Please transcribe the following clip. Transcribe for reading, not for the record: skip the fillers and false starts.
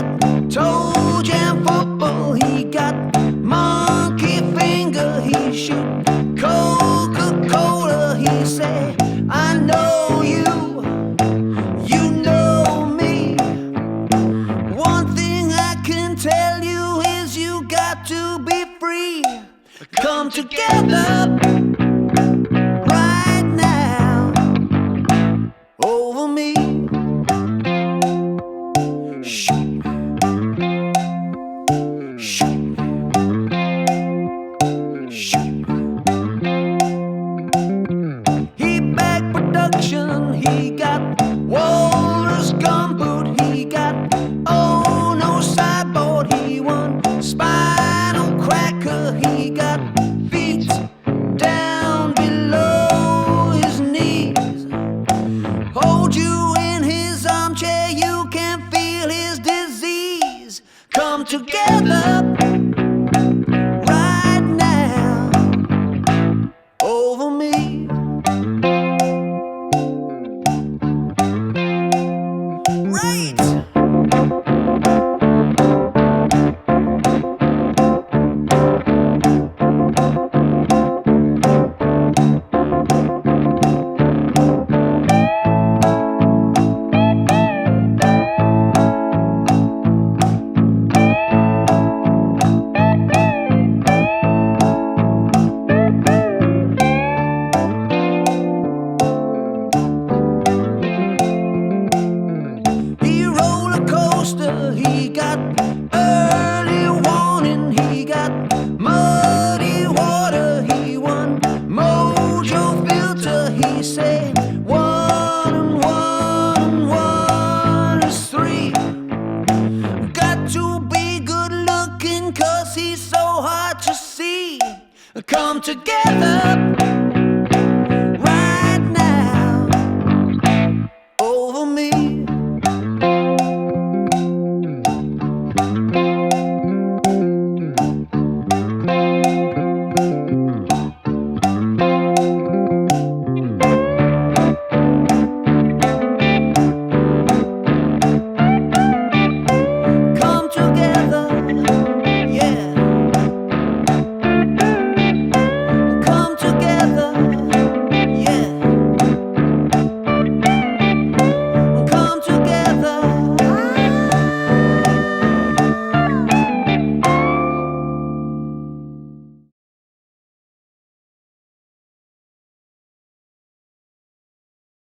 got toe jam football, he got monkey finger, he shoot Coca-Cola, he say, I know you, you know me. One thing I can tell you is you got to be free. Come together right now over me. Shoot. Shoot. Shoot. He back production, he got Walrus gumboot, he got oh no sideboard, he won spinal cracker, he got feet down below his knees. Hold you in his armchair, you can feel his disease. Come together right now over me. Right. He got early warning, he got muddy water, he won mojo filter, he say 1 and 1 and 1 is 3. Got to be good looking 'cause he's so hard to see. Come together